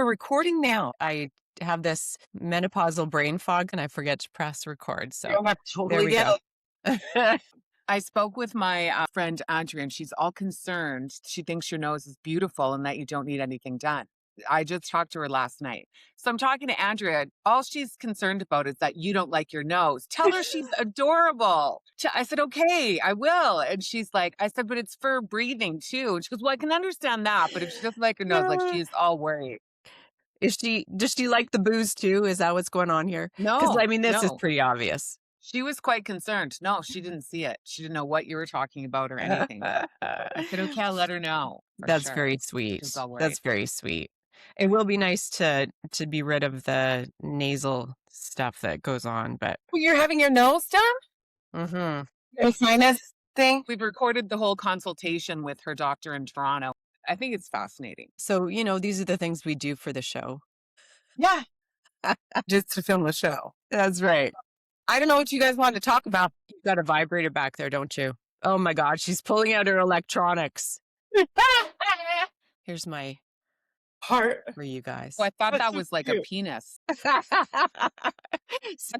we're recording now. I have this menopausal brain fog and I forget to press record. So I there totally we get go. it. I spoke with my friend Andrea, and she's all concerned. She thinks your nose is beautiful and that you don't need anything done. I just talked to her last night. So I'm talking to Andrea. All she's concerned about is that you don't like your nose. Tell her she's adorable. I said, okay, I will. And she's like, I said, but it's for breathing too. And she goes, well, I can understand that. But if she doesn't like her nose, like she's all worried. Does she like the booze too? Is that what's going on here? Because I mean, this is No. pretty obvious. She was quite concerned. No, she didn't see it. She didn't know what you were talking about or anything. I said, okay, I'll let her know. That's very sweet. She's all worried. That's very sweet. It will be nice to be rid of the nasal stuff that goes on, but Well, you're having your nose done? mm-hmm. A sinus thing? We've recorded the whole consultation with her doctor in Toronto. I think it's fascinating. So, these are the things we do for the show. Yeah. Just to film the show. That's right. I don't know what you guys want to talk about. You've got a vibrator back there, don't you? Oh my God, she's pulling out her electronics. Here's my Heart for you guys. Well, I thought that was like a penis. I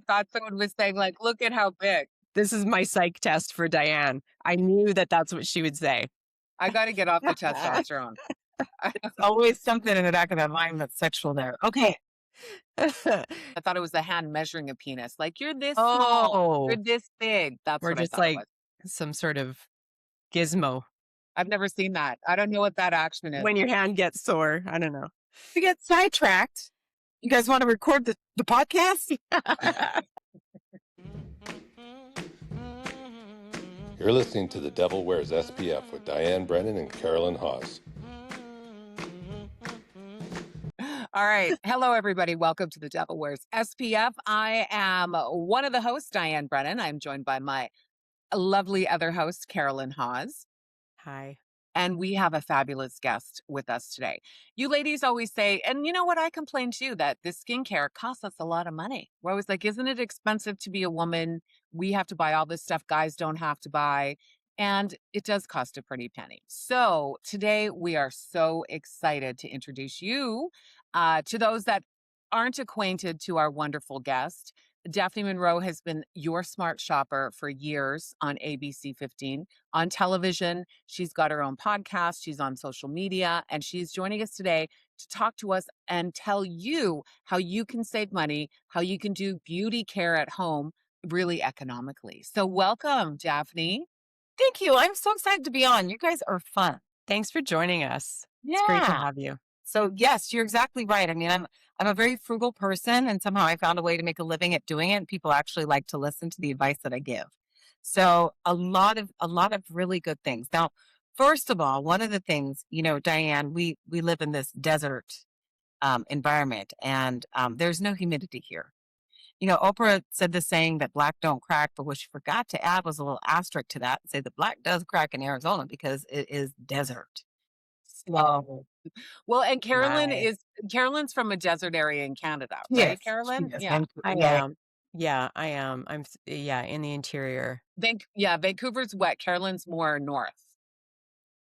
thought someone was saying, like, look at how big. This is my psych test for Diane. I knew that that's what she would say. I got to get off the testosterone. There's always something in the back of that mind that's sexual there. Okay. I thought it was a hand measuring a penis. Like, you're this small, you're this big. That's We're what just I thought like it was. some sort of gizmo. I've never seen that. I don't know what that action is. When your hand gets sore, I don't know. We get sidetracked. You guys want to record the podcast? You're listening to The Devil Wears SPF with Diane Brennan and Carolyn Haas. All right. Hello, everybody. Welcome to The Devil Wears SPF. I am one of the hosts, Diane Brennan. I'm joined by my lovely other host, Carolyn Haas. Hi. And we have a fabulous guest with us today. You ladies always say, and you know what, I complain too, that this skincare costs us a lot of money. We're always like, isn't it expensive to be a woman? We have to buy all this stuff guys don't have to buy. And it does cost a pretty penny. So today we are so excited to introduce you to those that aren't acquainted to our wonderful guest. Daphne Munro has been your smart shopper for years on ABC 15. On television, she's got her own podcast, she's on social media, and she's joining us today to talk to us and tell you how you can save money, how you can do beauty care at home really economically. So welcome, Daphne. Thank you. I'm so excited to be on. You guys are fun. Thanks for joining us. Yeah. It's great to have you. So yes, you're exactly right. I mean, I'm a very frugal person, and somehow I found a way to make a living at doing it. And people actually like to listen to the advice that I give. So a lot of really good things. Now, first of all, one of the things, Diane, we live in this desert environment, and there's no humidity here. Oprah said the saying that black don't crack, but what she forgot to add was a little asterisk to that and say that black does crack in Arizona because it is desert. So, well, and Carolyn's from a desert area in Canada, right, yes, Carolyn? Yeah, I am. Yeah, I am. I'm in the interior. Vancouver's wet. Carolyn's more north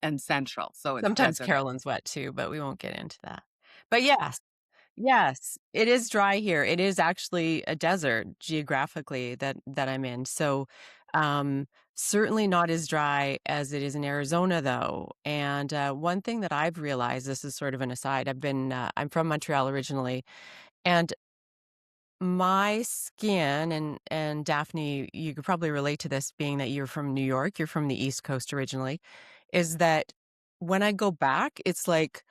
and central. So it's sometimes desert. Carolyn's wet too, but we won't get into that. But yes, it is dry here. It is actually a desert geographically that I'm in. So certainly not as dry as it is in Arizona, though. And one thing that I've realized, this is sort of an aside, I'm from Montreal originally, and my skin, and Daphne, you could probably relate to this being that you're from New York, you're from the East Coast originally, is that when I go back, it's like,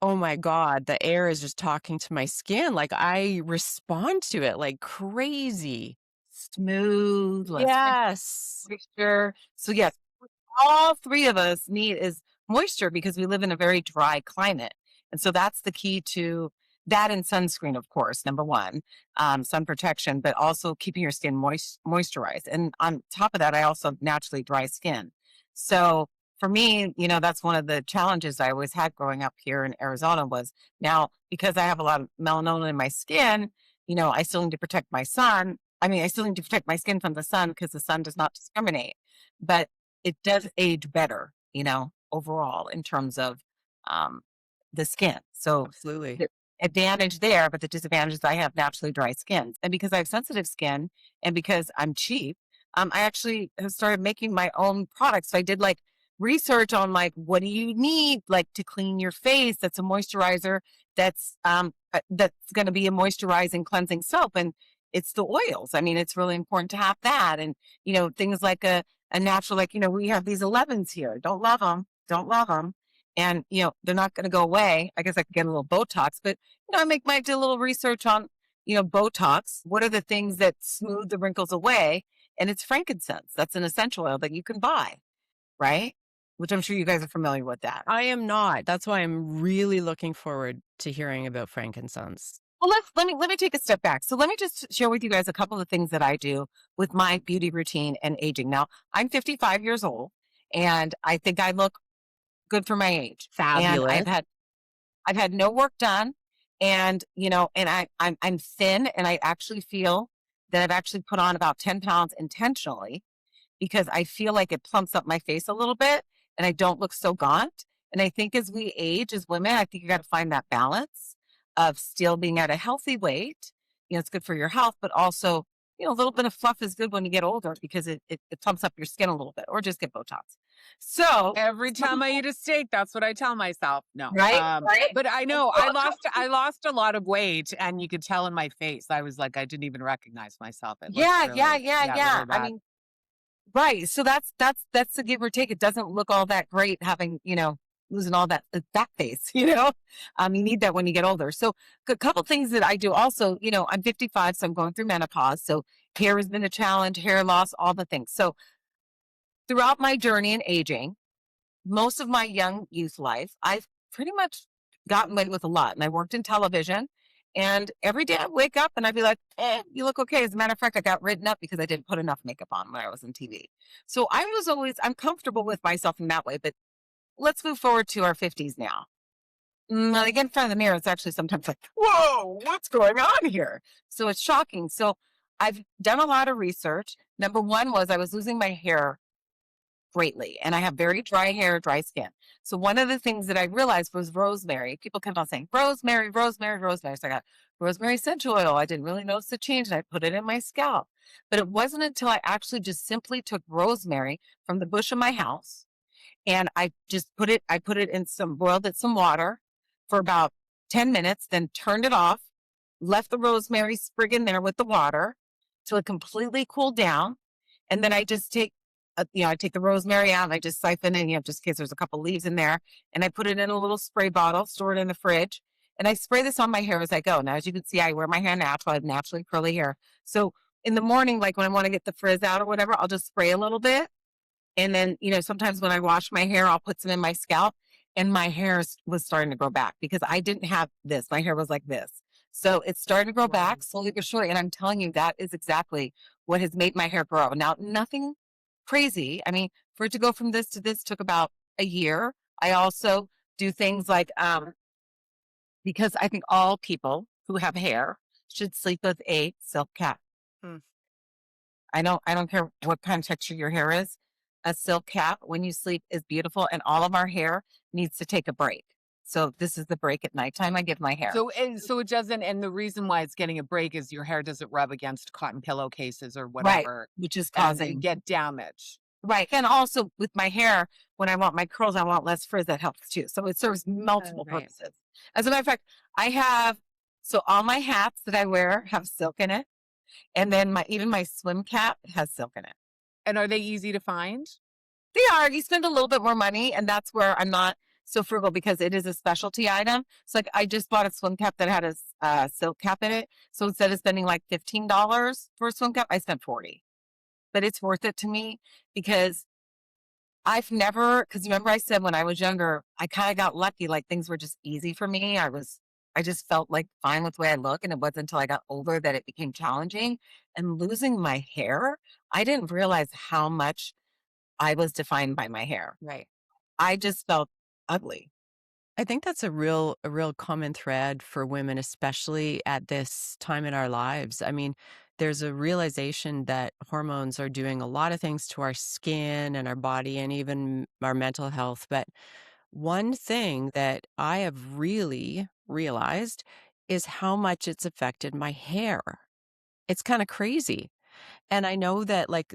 oh my God, the air is just talking to my skin. Like I respond to it like crazy. Smooth. Yes. Moisture. So yes, all three of us need is moisture because we live in a very dry climate. And so that's the key to that, and sunscreen, of course, number one, sun protection, but also keeping your skin moisturized. And on top of that, I also have naturally dry skin. So for me, that's one of the challenges I always had growing up here in Arizona was now because I have a lot of melanoma in my skin, I still need to protect my sun. I still need to protect my skin from the sun because the sun does not discriminate, but it does age better, overall in terms of the skin. So Absolutely. the advantage there, but the disadvantage is I have naturally dry skin. And because I have sensitive skin and because I'm cheap, I actually have started making my own products. So I did like research on like what do you need like to clean your face that's a moisturizer that's going to be a moisturizing cleansing soap, and it's the oils. I mean, it's really important to have that. And things like a natural, like we have these 11s here, don't love them, and they're not going to go away. I guess I could get a little Botox, but I did a little research on Botox. What are the things that smooth the wrinkles away? And it's frankincense. That's an essential oil that you can buy, right? Which I'm sure you guys are familiar with that. I am not. That's why I'm really looking forward to hearing about frankincense. Well, let me take a step back. So let me just share with you guys a couple of things that I do with my beauty routine and aging. Now, I'm 55 years old, and I think I look good for my age. And Fabulous. I've had no work done, and and I'm thin, and I actually feel that I've actually put on about 10 pounds intentionally because I feel like it plumps up my face a little bit and I don't look so gaunt. And I think as we age as women, I think you got to find that balance of still being at a healthy weight. It's good for your health, but also, a little bit of fluff is good when you get older because it plumps up your skin a little bit, or just get Botox. So Every time I eat a steak, that's what I tell myself. No, right? but I know I lost a lot of weight, and you could tell in my face. I was like, I didn't even recognize myself. It looked Yeah, really, yeah. really I bad. mean, right. So that's the give or take. It doesn't look all that great having, losing all that fat face, you need that when you get older. So a couple things that I do also, I'm 55, so I'm going through menopause. So hair has been a challenge, hair loss, all the things. So throughout my journey in aging, most of my young youth life, I've pretty much gotten away with a lot. And I worked in television. And every day I wake up and I'd be like, you look okay. As a matter of fact, I got written up because I didn't put enough makeup on when I was on TV. So I'm comfortable with myself in that way. But let's move forward to our 50s now. When I get in front of the mirror, it's actually sometimes like, whoa, what's going on here? So it's shocking. So I've done a lot of research. Number one was I was losing my hair greatly, and I have very dry hair, dry skin. So one of the things that I realized was rosemary. People kept on saying rosemary, rosemary, rosemary. So I got rosemary essential oil. I didn't really notice the change, and I put it in my scalp. But it wasn't until I actually just simply took rosemary from the bush of my house, and I put it in boiled it some water for about 10 minutes, then turned it off, left the rosemary sprig in there with the water till it completely cooled down. And then I just I take the rosemary out and I just siphon in, just in case there's a couple leaves in there. And I put it in a little spray bottle, store it in the fridge. And I spray this on my hair as I go. Now, as you can see, I wear my hair natural. I have naturally curly hair. So in the morning, like when I want to get the frizz out or whatever, I'll just spray a little bit. And then, sometimes when I wash my hair, I'll put some in my scalp, and my hair was starting to grow back because I didn't have this. My hair was like this. So it's starting to grow back slowly but surely. And I'm telling you, that is exactly what has made my hair grow. Now, nothing crazy. I mean, for it to go from this to this took about a year. I also do things like, because I think all people who have hair should sleep with a silk cap. Hmm. I don't care what kind of texture your hair is. A silk cap when you sleep is beautiful, and all of our hair needs to take a break. So this is the break at nighttime I give my hair. So it doesn't, and the reason why it's getting a break is your hair doesn't rub against cotton pillowcases or Right, whatever, which is and causing get damage. right. And also with my hair, when I want my curls, I want less frizz. That helps too. So it serves multiple right. purposes. As a matter of fact, I have all my hats that I wear have silk in it, and then even my swim cap has silk in it. And are they easy to find? They are. You spend a little bit more money, and that's where I'm not so frugal because it is a specialty item. So like I just bought a swim cap that had a silk cap in it. So instead of spending like $15 for a swim cap, I spent $40. But it's worth it to me because because remember I said when I was younger, I kind of got lucky. Like things were just easy for me. I just felt like fine with the way I look. And it wasn't until I got older that it became challenging. And losing my hair, I didn't realize how much I was defined by my hair. Right. I just felt ugly. I think that's a real common thread for women, especially at this time in our lives. I mean, there's a realization that hormones are doing a lot of things to our skin and our body and even our mental health. But one thing that I have really realized is how much it's affected my hair. It's kind of crazy. And I know that like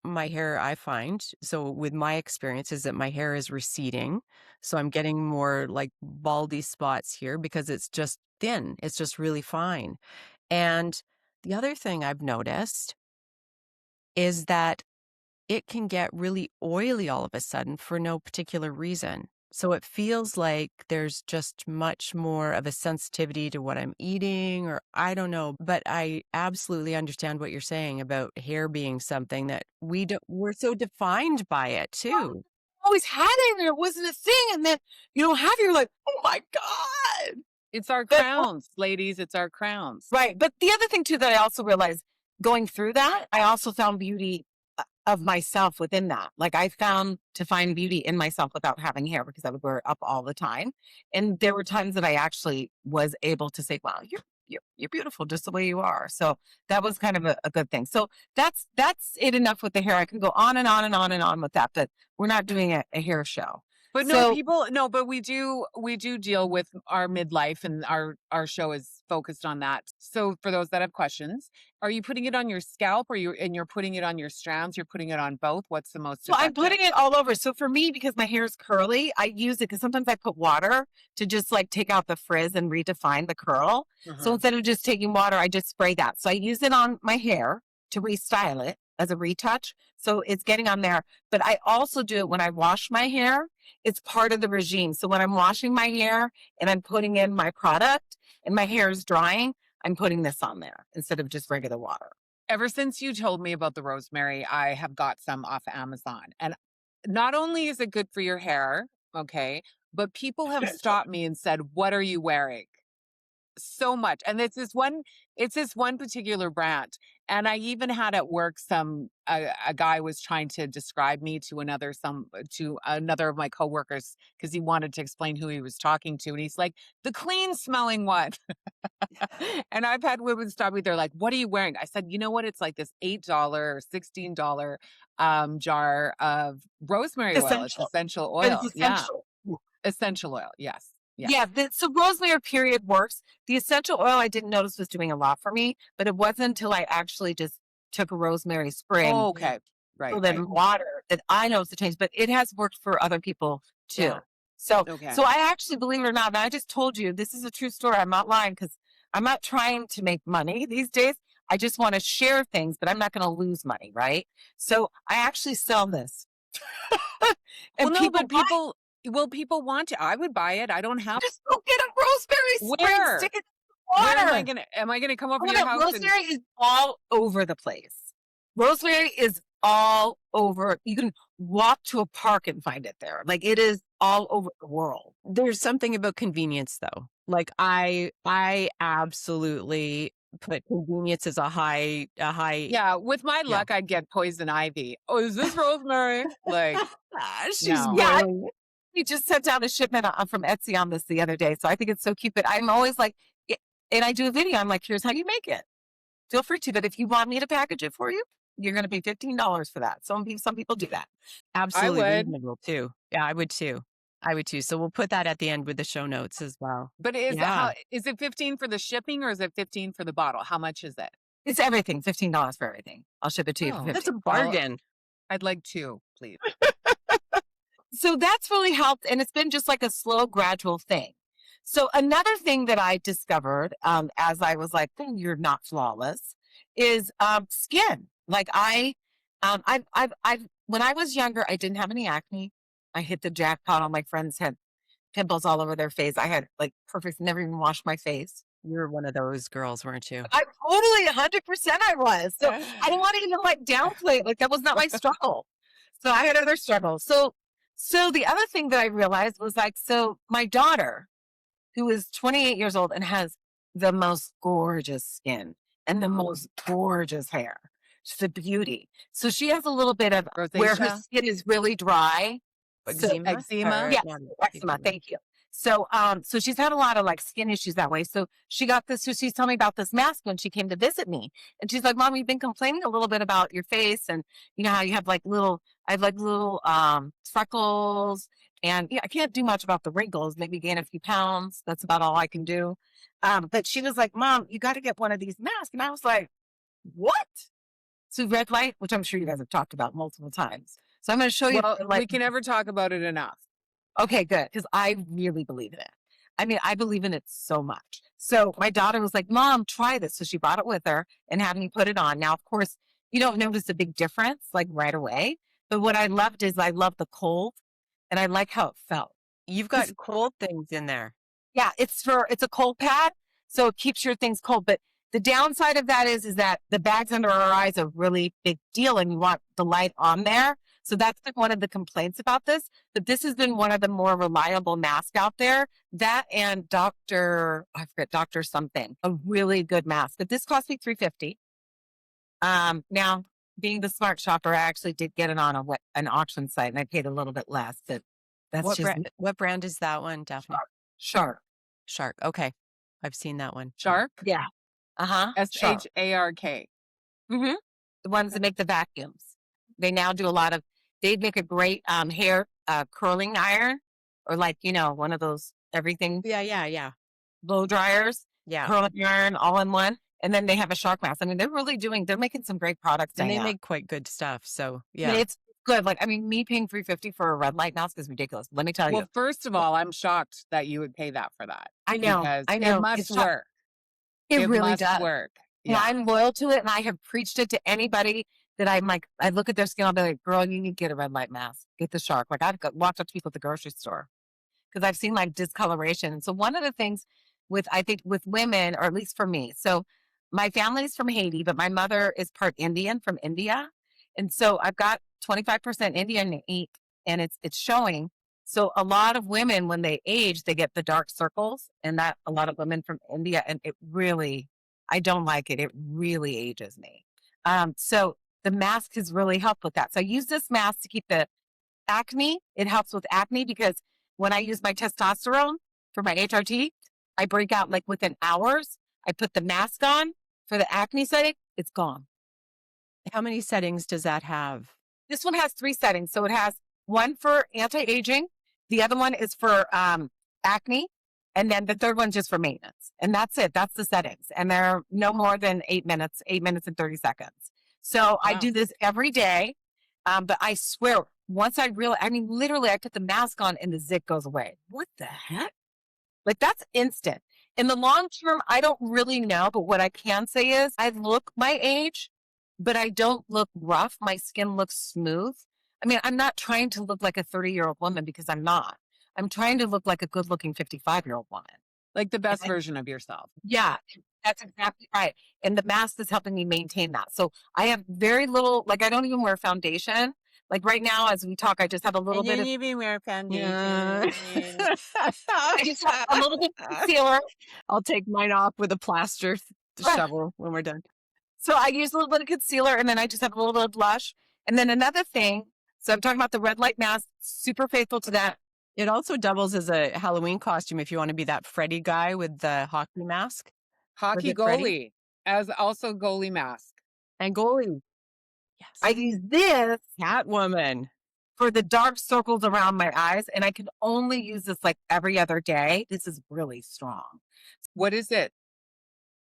my hair, I find, so with my experience is that my hair is receding. So I'm getting more like baldy spots here because it's just thin. It's just really fine. And the other thing I've noticed is that it can get really oily all of a sudden for no particular reason. So it feels like there's just much more of a sensitivity to what I'm eating, or I don't know. But I absolutely understand what you're saying about hair being something that we're so defined by it too. Always had it and it wasn't a thing. And then you don't have it, you're like, oh my God. It's our But crowns, ladies. It's our crowns. right. But the other thing too that I also realized going through that, I also found beauty of myself within that. Like I found to find beauty in myself without having hair because I would wear it up all the time. And there were times that I actually was able to say, wow, you're beautiful just the way you are. So that was kind of a good thing. So that's it enough with the hair. I can go on and on and on and on with that, but we're not doing a hair show. But So but we do deal with our midlife, and our show is focused on that. So for those that have questions, are you putting it on your scalp, or you're putting it on your strands? You're putting it on both? What's the most so I'm effective? putting it all over. So for me, because my hair is curly, I use it because sometimes I put water to just like take out the frizz and redefine the curl. So instead of just taking water, I just spray that. So I use it on my hair to restyle it as a retouch. So it's getting on there. But I also do it when I wash my hair. It's part of the regime. So when I'm washing my hair and I'm putting in my product and my hair is drying, I'm putting this on there instead of just regular water. Ever since you told me about the rosemary, I have got some off Amazon. And not only is it good for your hair, okay, but people have stopped me and said, "What are you wearing?" So much. And it's this one particular brand. And I even had at work a guy was trying to describe me to another of my coworkers because he wanted to explain who he was talking to. And he's like, "The clean smelling one." And I've had women stop me. They're like, "What are you wearing?" I said, "You know what? It's like this $8 or $16 jar of rosemary oil. It's Essential. essential But oil." it's Yeah. essential. Essential oil. Yes. Yes. Yeah, so rosemary period works. The essential oil I didn't notice was doing a lot for me, but it wasn't until I actually just took a rosemary sprig Oh, okay. Right. filled in water that I noticed the change. But it has worked for other people too. Yeah. So Okay. so I actually, believe it or not, and I just told you this is a true story. I'm not lying because I'm not trying to make money these days. I just want to share things, but I'm not going to lose money, right? So I actually sell this. Well, And no, people but people want to. I would buy it. I don't have. just go get a rosemary sprig, Where? stick it in Where water. am I gonna come over Oh, to your no, house? rosemary is all over the place. Rosemary is all over. You can walk to a park and find it there. Like it is all over the world. There's something about convenience though. Like I absolutely put convenience as a high Yeah, with my Yeah. luck, I'd get poison ivy. Oh, is this rosemary? Like, She's no. Yeah, boiling. we just sent out a shipment from Etsy on this the other day. So I think it's so cute. But I'm always like, and I do a video. I'm like, here's how you make it. Feel free to. But if you want me to package it for you, you're going to pay $15 for that. Some people do that. Absolutely would. reasonable too. Yeah, I would too. So we'll put that at the end with the show notes as well. But is it 15 for the shipping, or is it 15 for the bottle? How much is it? It's everything. $15 for everything. I'll ship it to you for Oh. 15. That's a bargain. I'd like 2, please. So that's really helped. And it's been just like a slow, gradual thing. So another thing that I discovered as I was like, "Oh, you're not flawless," is skin. Like when I was younger, I didn't have any acne. I hit the jackpot. All my friends had pimples all over their face. I had like perfect, never even washed my face. You're one of those girls, weren't you? I totally 100% I was. So I didn't want to even like downplay it. Like that was not my struggle. So I had other struggles. So the other thing that I realized was like, so my daughter, who is 28 years old and has the most gorgeous skin and the most gorgeous hair. She's a beauty. So she has a little bit of where her Rosacea? skin is really dry. So, Eczema? yeah, eczema. Thank you. So, so she's had a lot of like skin issues that way. So she got this. So she's telling me about this mask when she came to visit me, and she's like, "Mom, you've been complaining a little bit about your face, and you know how you have like little, I have like little freckles, And yeah, I can't do much about the wrinkles, maybe gain a few pounds. That's about all I can do. But she was like, Mom, you got to get one of these masks. And I was like, what? So red light, which I'm sure you guys have talked about multiple times. So I'm going to show you. Well, we can never talk about it enough. Okay, good. Because I really believe in it. I mean, I believe in it so much. So my daughter was like, Mom, try this. So she brought it with her and had me put it on. Now, of course, you don't notice a big difference like right away. But what I loved is I love the cold and I like how it felt. You've got cold things in there. Yeah, it's a cold pad. So it keeps your things cold. But the downside of that is that the bags under our eyes are a really big deal and you want the light on there. So that's been one of the complaints about this. But this has been one of the more reliable masks out there. That and Dr. something, a really good mask. But this cost me $350. Now, being the smart shopper, I actually did get it on an auction site and I paid a little bit less. But that's what brand is that one, Daphne? Shark. Shark. Okay. I've seen that one. Shark? Yeah. SHARK. Mm-hmm. The ones that make the vacuums. They now do they make a great hair curling iron or one of those everything. Yeah. Blow dryers. Yeah. Curling iron all in one. And then they have a shark mask. I mean, they're making some great products. And they make quite good stuff. So yeah. I mean, it's good. Me paying $350 for a red light mask is ridiculous. Let me tell you. Well, first of all, I'm shocked that you would pay that for that. I know. It must work. It really must does work. Yeah. And I'm loyal to it, and I have preached it to anybody that I'm like, I look at their skin, I'll be like, girl, you need to get a red light mask. Get the Shark. Like I've walked up to people at the grocery store because I've seen discoloration. And so one of the things with women, or at least for me, so my family is from Haiti, but my mother is part Indian from India. And so I've got 25% Indian ink and it's showing. So a lot of women, when they age, they get the dark circles and that a lot of women from India, and I don't like it. It really ages me. So the mask has really helped with that. So I use this mask to keep the acne. It helps with acne because when I use my testosterone for my HRT, I break out within hours. I put the mask on for the acne setting. It's gone. How many settings does that have? This one has 3 settings. So it has one for anti-aging. The other one is for acne. And then the third one's just for maintenance. And that's it. That's the settings. And they're no more than 8 minutes and 30 seconds. So wow. I do this every day. But I swear, once literally I put the mask on and the zit goes away. What the heck? That's instant. In the long term, I don't really know. But what I can say is I look my age, but I don't look rough. My skin looks smooth. I mean, I'm not trying to look like a 30-year-old woman because I'm not. I'm trying to look like a good-looking 55-year-old woman. Like the best version of yourself. Yeah, that's exactly right. And the mask is helping me maintain that. So I have very little, I don't even wear foundation. Right now, as we talk, I just have a little bit of... You even wear foundation. Yeah. I just have a little bit of concealer. I'll take mine off with a plaster shovel when we're done. So I use a little bit of concealer, and then I just have a little bit of blush. And then another thing, so I'm talking about the red light mask, super faithful to that. It also doubles as a Halloween costume if you want to be that Freddy guy with the hockey mask. Hockey goalie, Freddy? As also goalie mask. And goalie. Yes. I use this Catwoman for the dark circles around my eyes, and I can only use this every other day. This is really strong. What is it?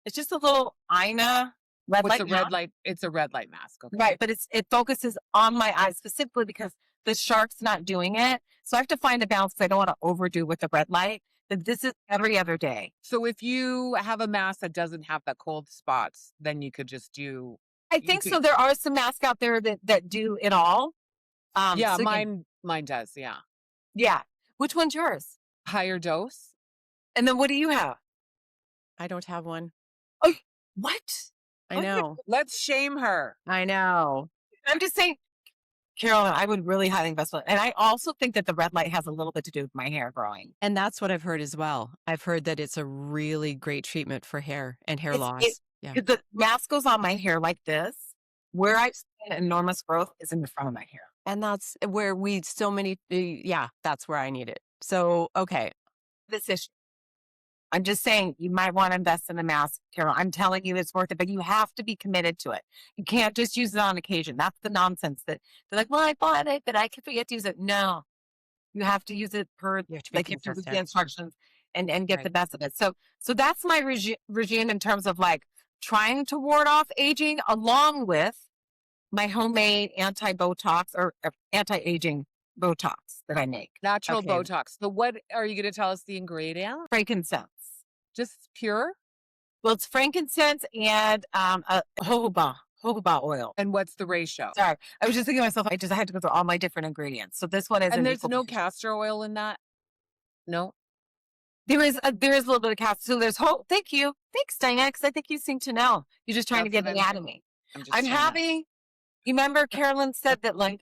It's just a little Ina red light mask. It's a red light mask. Okay. Right, but it focuses on my eyes specifically because the Shark's not doing it. So I have to find a balance because I don't want to overdo with the red light. But this is every other day. So if you have a mask that doesn't have the cold spots, then you could just do... I think so. There are some masks out there that do it all. Yeah, so mine does. Yeah. Yeah. Which one's yours? Higher dose. And then what do you have? I don't have one. Oh, what? I know. Let's shame her. I know. I'm just saying, Carolyn, I would really highly invest in it. And I also think that the red light has a little bit to do with my hair growing. And that's what I've heard as well. I've heard that it's a really great treatment for hair and hair loss. Yeah. The mask goes on my hair like this. Where I've seen enormous growth is in the front of my hair. And that's where that's where I need it. So, okay. This issue. I'm just saying you might want to invest in the mask, Carol. I'm telling you it's worth it, but you have to be committed to it. You can't just use it on occasion. That's the nonsense that they're like, well, I bought it, but I could forget to use it. No. You have to use it per, You have to be like, you have to read the consistent. instructions and get Right. the best of it. So that's my regime in terms of like trying to ward off aging, along with my homemade anti-Botox or anti-aging Botox that I make. Natural Okay. Botox. So what are you going to tell us the ingredient? Frankincense. Just pure? Well, it's frankincense and jojoba oil. And what's the ratio? Sorry, I was just thinking to myself, I had to go through all my different ingredients. So this one is And an there's equal no proportion. castor oil in that? No? There is a little bit of castor. So there's thank you. Thanks, Diana, because I think you seem to know. You're just trying to That's get what I'm anatomy. I'm just I'm trying to- having, you remember Carolyn said that like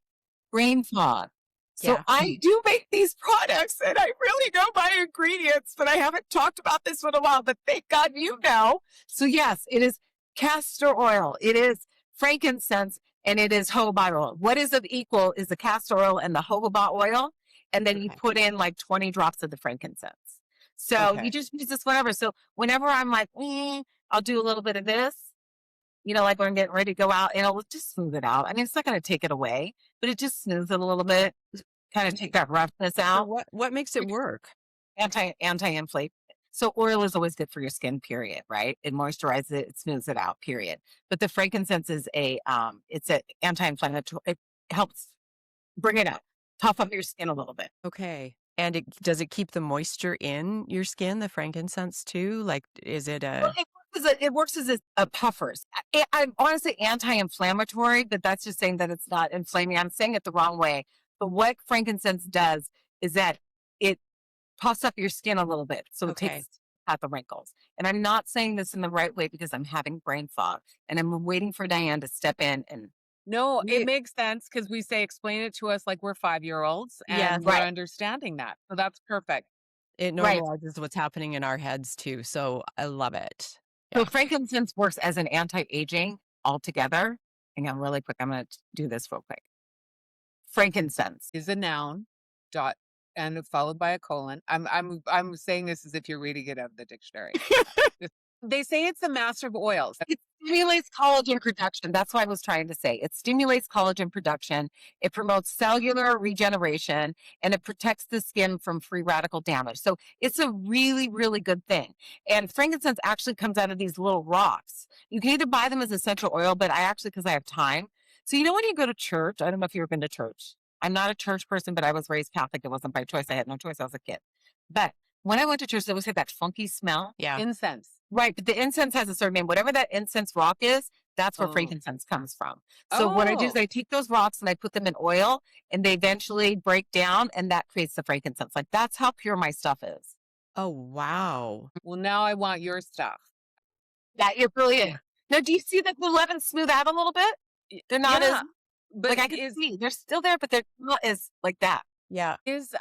brain fog. So Yeah. I do make these products and I really know my ingredients, but I haven't talked about this in a while, but thank God you know. So yes, it is castor oil. It is frankincense and it is jojoba oil. What is of equal is the castor oil and the jojoba oil. And then you Okay. put in like 20 drops of the frankincense. So Okay. you just use this whenever. So whenever I'm like, I'll do a little bit of this, you know, like when I'm getting ready to go out, and it'll just smooth it out. I mean, it's not going to take it away, but it just smooths it a little bit, kind of take that roughness So out. what makes it work? Anti-inflate. So oil is always good for your skin, period, right? It moisturizes it, it smooths it out, period. But the frankincense is it's an anti-inflammatory. It helps bring it up, tough up your skin a little bit. Okay. And does it keep the moisture in your skin, the frankincense too? Like, is it Well, a, it works as a puffers. I want to say anti-inflammatory, but that's just saying that it's not inflaming. I'm saying it the wrong way. But what frankincense does is that it puffs up your skin a little bit, so it Okay. takes out the wrinkles. And I'm not saying this in the right way because I'm having brain fog, and I'm waiting for Diane to step in and No, We- it makes sense because we say explain it to us like we're 5-year-olds and Yes. we're Right. understanding that. So that's perfect. it Right. normalizes what's happening in our heads too. So I love it. So Yeah. frankincense works as an anti-aging altogether. Hang on really quick. I'm going to do this real quick. Frankincense. Is a noun, dot, and followed by a colon. I'm saying this as if you're reading it out of the dictionary. They say it's the master of oils. It stimulates collagen production. That's what I was trying to say. It stimulates collagen production. It promotes cellular regeneration and it protects the skin from free radical damage. So it's a really, really good thing. And frankincense actually comes out of these little rocks. You can either buy them as essential oil, but I actually, because I have time. So, you know, when you go to church, I don't know if you've ever been to church. I'm not a church person, but I was raised Catholic. It wasn't by choice. I had no choice. I was a kid. But when I went to church, there always had that funky smell. Yeah. Incense. Right, but the incense has a certain name. Whatever that incense rock is, that's where Oh. frankincense comes from. So what I do is Oh. I take those rocks and I put them in oil and they eventually break down and that creates the frankincense. Like that's how pure my stuff is. Oh, wow. Well, now I want your stuff. That you're brilliant. Now, do you see that the lemons smooth out a little bit? They're not Yeah, as, but like I can see, they're still there, but they're not as like that. Yeah. is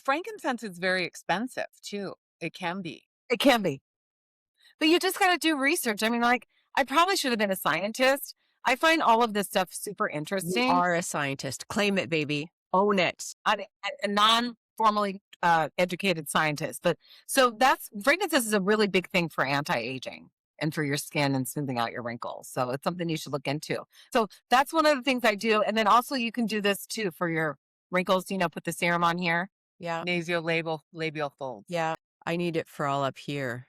frankincense is very expensive too. It can be. It can be. But you just got to do research. I mean, like, I probably should have been a scientist. I find all of this stuff super You interesting. are a scientist. Claim it, baby. Own it. A non-formally educated scientist. But so frankincense is a really big thing for anti-aging and for your skin and smoothing out your wrinkles. So it's something you should look into. So that's one of the things I do. And then also you can do this too for your wrinkles, you know, put the serum on here. Yeah. Labial folds. Yeah. I need it for all up here.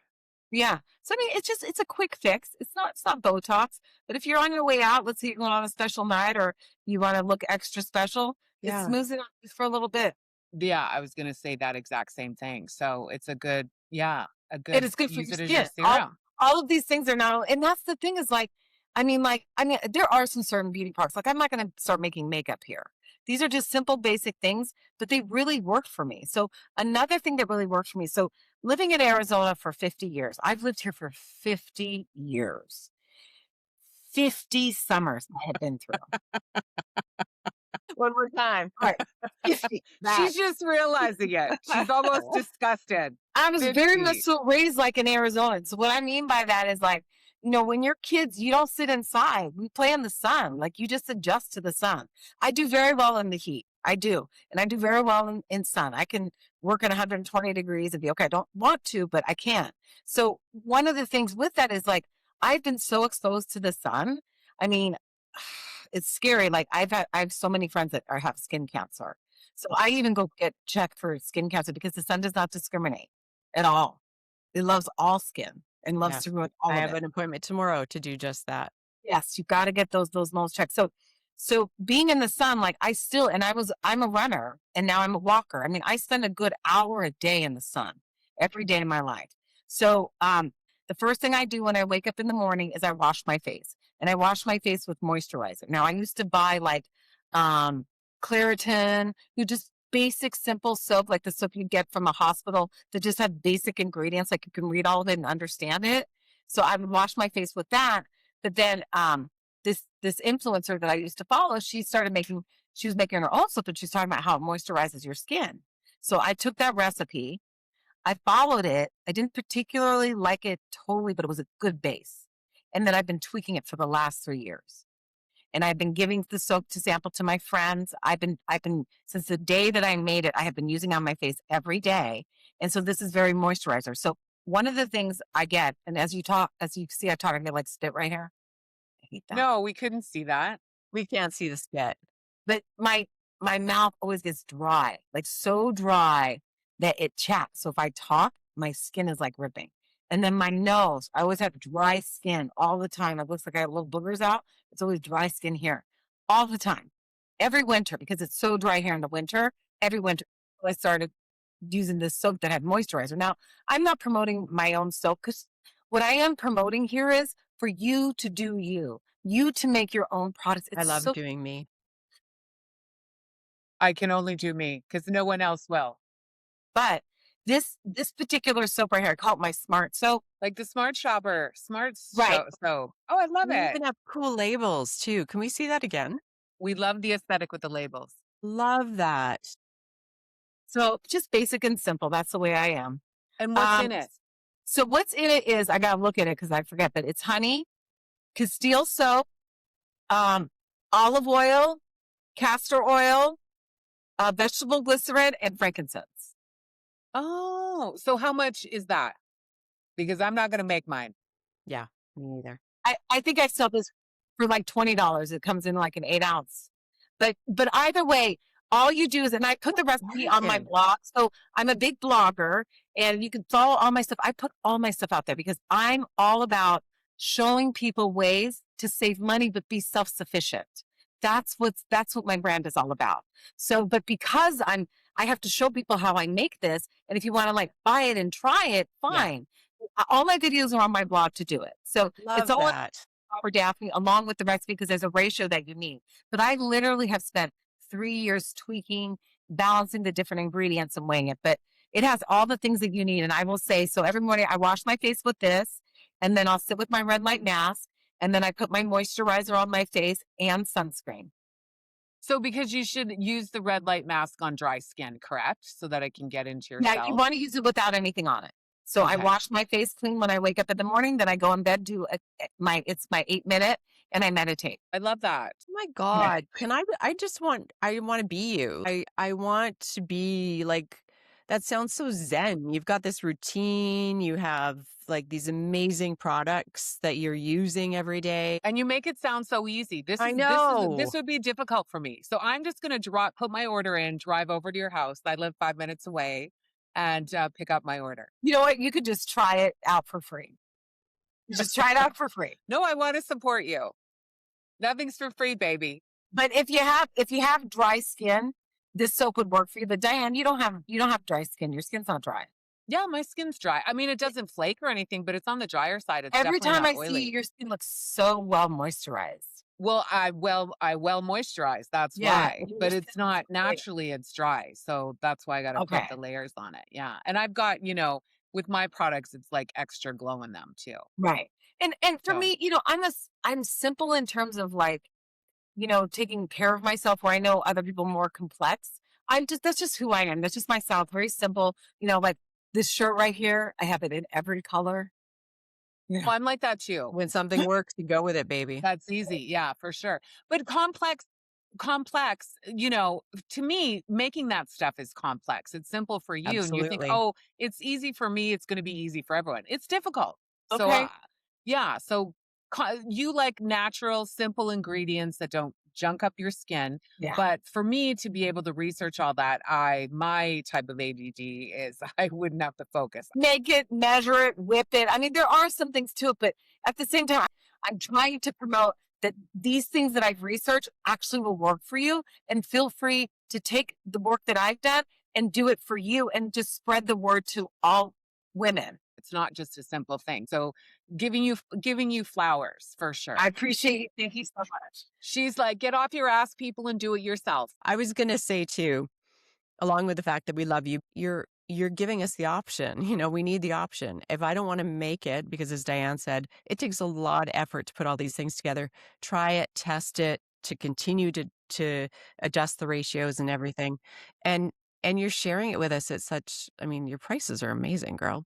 Yeah. So I mean, it's a quick fix. It's not Botox, but if you're on your way out, let's say you're going on a special night or you want to look extra special, it Yeah. smooths it out just for a little bit. Yeah, I was gonna say that exact same thing. So it's a good It is good for use your it as skin. your serum. All of these things are not, and that's the thing is like, I mean, there are some certain beauty products. Like, I'm not going to start making makeup here. These are just simple, basic things, but they really work for me. So another thing that really worked for me. So living in Arizona for 50 years, I've lived here for 50 years, 50 summers I have been through. One more time. All right, 50. She's just realizing it. She's almost disgusted. I was very 50. much so raised like an Arizonan. So what I mean by that is like, you know, when you're kids, you don't sit inside. We play in the sun. Like you just adjust to the sun. I do very well in the heat. I do. And I do very well in sun. I can work at 120 degrees and be okay. I don't want to, but I can. So one of the things with that is like, I've been so exposed to the sun. I mean, it's scary. Like I have so many friends that have skin cancer. So I even go get checked for skin cancer because the sun does not discriminate at all. It loves all skin and loves Yeah. to ruin I all of have it. an appointment tomorrow to do just that. Yes, you got to get those moles checked. So being in the sun, like I'm a runner and now I'm a walker. I mean, I spend a good hour a day in the sun every day of my life. So the first thing I do when I wake up in the morning is I wash my face, and I wash my face with moisturizer. Now I used to buy like Claritin, you just basic simple soap like the soap you get from a hospital that just have basic ingredients, like you can read all of it and understand it. So I would wash my face with that. But then this influencer that I used to follow, she was making her own soap, and she's talking about how it moisturizes your skin. So I took that recipe, I followed it. I didn't particularly like it totally, but it was a good base. And then I've been tweaking it for the last 3 years. And I've been giving the soap to sample to my friends. I've been since the day that I made it, I have been using it on my face every day. And so this is very moisturizer. So one of the things I get, and as you see, I get like spit right here. I hate that. No, we couldn't see that. We can't see the spit. But my mouth always gets dry, like so dry that it chaps. So if I talk, my skin is like ripping. And then my nose, I always have dry skin all the time. It looks like I have little boogers out. It's always dry skin here all the time. Every winter, because it's so dry here in the winter, every winter I started using this soap that had moisturizer. Now, I'm not promoting my own soap, because what I am promoting here is for you to do you to make your own products. I It's love so doing me. I can only do me because no one else will. But this particular soap right here, I call it my smart soap. Like the Smart Shopper, Right. soap. Oh, I love We it. even have cool labels too. Can we see that again? We love the aesthetic with the labels. Love that. So just basic and simple. That's the way I am. And what's in it? So what's in it is, I gotta look at it because I forget, but it's honey, Castile soap, olive oil, castor oil, vegetable glycerin, and frankincense. Oh, so how much is that? Because I'm not going to make mine. Yeah, me neither. I think I sell this for like $20. It comes in like an 8-ounce. But either way, all you do is, and I put the recipe on my bargain. blog. So I'm a big blogger, and you can follow all my stuff. I put all my stuff out there because I'm all about showing people ways to save money but be self-sufficient. That's what my brand is all about. So, but because I have to show people how I make this, and if you want to like buy it and try it, fine. All my videos are on my blog to do it. So Love it's all that. for Daphne along with the recipe, because there's a ratio that you need. But I literally have spent 3 years tweaking, balancing the different ingredients and weighing it. But it has all the things that you need. And I will say, so every morning I wash my face with this, and then I'll sit with my red light mask, and then I put my moisturizer on my face and sunscreen. So because you should use the red light mask on dry skin, correct? So that it can get into your Yeah, cells. you want to use it without anything on it. So I Okay. wash my face clean when I wake up in the morning. Then I go in bed, it's my 8-minute, and I meditate. I love that. Oh my God. Can I want to be you. I want to be like, that sounds so zen. You've got this routine. You have like these amazing products that you're using every day. And you make it sound so easy. This know. would be difficult for me. So I'm just going to put my order in, drive over to your house. I live 5 minutes away, and pick up my order. You know what? You could just try it out for free. Just try it out for free. No, I want to support you. Nothing's for free, baby. But if you have dry skin, this soap would work for you. But Diane, you don't have dry skin. Your skin's not dry. Yeah, my skin's dry. I mean, it doesn't flake or anything, but it's on the drier side. It's Every definitely time not I oily. see you, your skin looks so well moisturized. Well, I well moisturize. That's Yeah, why. your But skin it's not looks great. naturally. It's dry, so that's why I got to put Okay. the layers on it. Yeah, and I've got with my products, it's like extra glow in them too. Right. And for So me, I'm simple in terms of like, taking care of myself, where I know other people more complex. That's just who I am. That's just myself. Very simple. Like this shirt right here, I have it in every color. well, I'm like that too. When something works, you go with it, baby. That's easy. Yeah, for sure. But complex, to me, making that stuff is complex. It's simple for you. And you think, Absolutely. oh, it's easy for me. It's going to be easy for everyone. It's difficult. So, Okay. yeah. So you like natural, simple ingredients that don't junk up your skin. Yeah. But for me to be able to research all that, my type of ADD is I wouldn't have to focus. Make it, measure it, whip it. I mean, there are some things to it, but at the same time, I'm trying to promote that these things that I've researched actually will work for you, and feel free to take the work that I've done and do it for you and just spread the word to all women. It's not just a simple thing. So giving you flowers for sure. I appreciate you. Thank you so much. She's like, get off your ass, people, and do it yourself. I was going to say too, along with the fact that we love you, you're giving us the option. You know, we need the option. If I don't want to make it, because as Diane said, it takes a lot of effort to put all these things together. Try it, test it, to continue to adjust the ratios and everything. And you're sharing it with us at such, I mean, your prices are amazing, girl.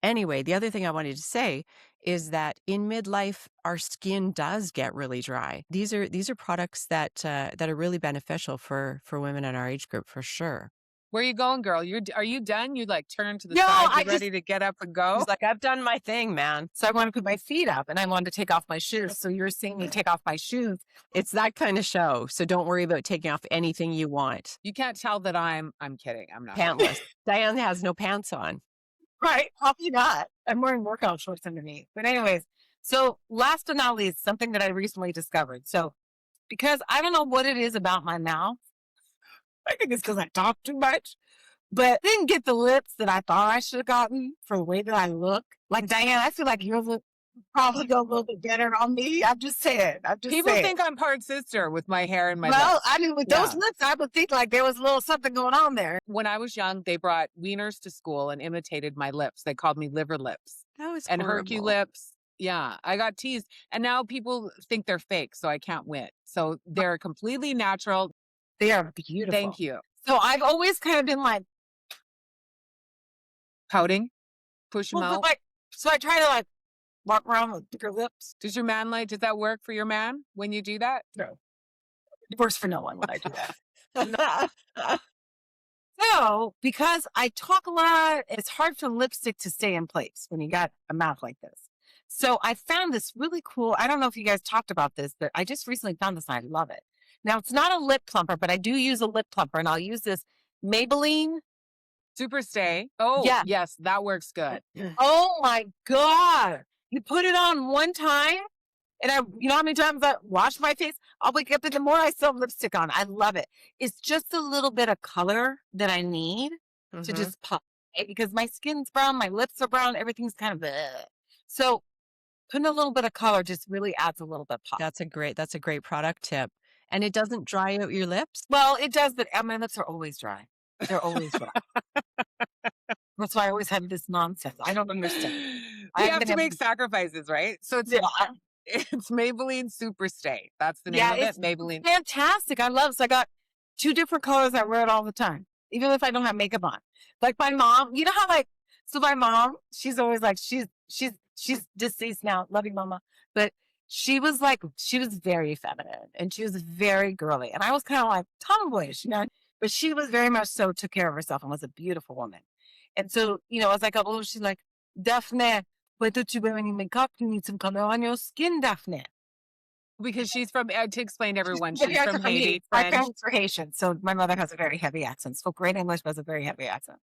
Anyway, the other thing I wanted to say is that in midlife, our skin does get really dry. These are products that are really beneficial for women in our age group, for sure. Where are you going, girl? Are you done? You like turn to the No, side, get ready to get up and go? She's like, I've done my thing, man. So I want to put my feet up and I wanted to take off my shoes. So you're seeing me take off my shoes. It's that kind of show. So don't worry about taking off anything you want. You can't tell that I'm kidding. I'm not. Pantless. Diane has no pants on. Right. Probably not. I'm wearing workout shorts underneath. But anyways, so last but not least, something that I recently discovered. So because I don't know what it is about my mouth, I think it's because I talk too much, but I didn't get the lips that I thought I should have gotten for the way that I look. Like Diane, I feel like yours look probably go a little bit better on me. I'm just saying. People think I'm part sister with my hair and my lips. Well, I mean, with those lips, I would think like there was a little something going on there. When I was young, they brought wieners to school and imitated my lips. They called me liver lips That was and horrible. herky lips. Yeah, I got teased. And now people think they're fake, so I can't win. So they're completely natural. They are beautiful. Thank you. So I've always kind of been like, Pouting? Push them out? so I try to like walk around with bigger lips. Does your man does that work for your man when you do that? No. It works for no one when I do that. So, because I talk a lot, it's hard for lipstick to stay in place when you got a mouth like this. So I found this really cool. I don't know if you guys talked about this, but I just recently found this and I love it. Now, it's not a lip plumper, but I do use a lip plumper, and I'll use this Maybelline Super Stay. Oh, Yeah. yes, that works good. Oh my God. You put it on one time, and you know how many times I wash my face? I'll wake up and the more I still have lipstick on. I love it. It's just a little bit of color that I need to just pop, right? Because my skin's brown, my lips are brown, everything's kind of bleh. So putting a little bit of color just really adds a little bit of pop. That's a great product tip. And it doesn't dry out your lips? Well, it does, but my lips are always dry. They're always dry. That's why I always have this nonsense. I don't understand. We have to make sacrifices, right? So it's Maybelline Super Stay. That's the name of it. Maybelline. Fantastic. I love it. So I got 2 different colors. I wear it all the time, even if I don't have makeup on. Like my mom, you know how so my mom, she's always like, she's deceased now, love you, mama. But she was very feminine and she was very girly. And I was kind of like tomboyish, you know, but she was very much so took care of herself and was a beautiful woman. And so, you know, I was like, oh, she's like, Daphne, why don't you wear any makeup? You need some color on your skin, Daphne. Because she's from, to explain to everyone, she's from Haiti. My parents were Haitian. So my mother has a very heavy accent. Spoke great English, but has a very heavy accent.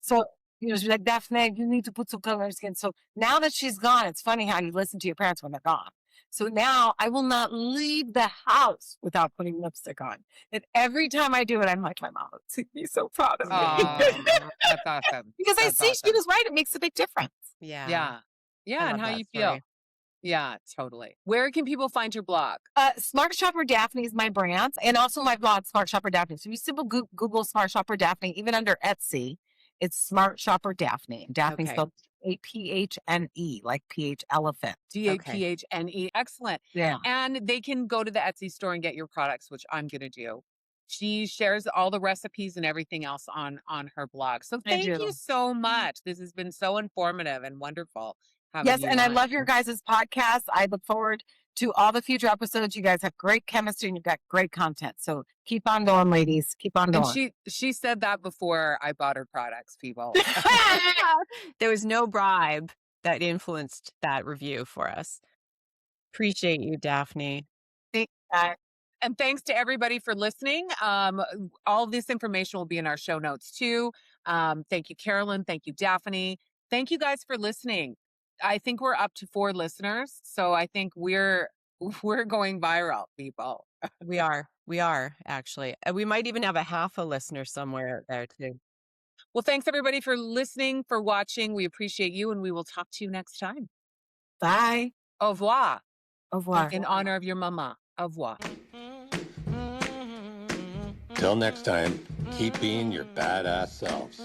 So, you know, she's like, Daphne, you need to put some color on your skin. So now that she's gone, it's funny how you listen to your parents when they're gone. So now I will not leave the house without putting lipstick on. And every time I do it, I'm like, my mom would be so proud of me. That's awesome. Because I see she was right. It makes a big difference. Yeah. And how you feel. Yeah, totally. Where can people find your blog? Smart Shopper Daphne is my brand. And also my blog, Smart Shopper Daphne. So if you simply Google Smart Shopper Daphne, even under Etsy, it's Smart Shopper Daphne. Daphne spelled Aphne, like PH elephant. Daphne. Excellent. Yeah. And they can go to the Etsy store and get your products, which I'm going to do. She shares all the recipes and everything else on her blog. So thank you so much. This has been so informative and wonderful. Yes, and I love your guys' podcast. I look forward to all the future episodes. You guys have great chemistry and you've got great content. So keep on going, ladies. Keep on going. And she said that before I bought her products, people. There was no bribe that influenced that review for us. Appreciate you, Daphne. And And thanks to everybody for listening. All of this information will be in our show notes too. Thank you, Carolyn. Thank you, Daphne. Thank you guys for listening. I think we're up to 4 listeners, so I think we're going viral, people. We are actually. We might even have a half a listener somewhere there too. Well, thanks everybody for listening, for watching. We appreciate you, and we will talk to you next time. Bye. Au revoir. Au revoir. In honor of your mama. Au revoir. Till next time, keep being your badass selves.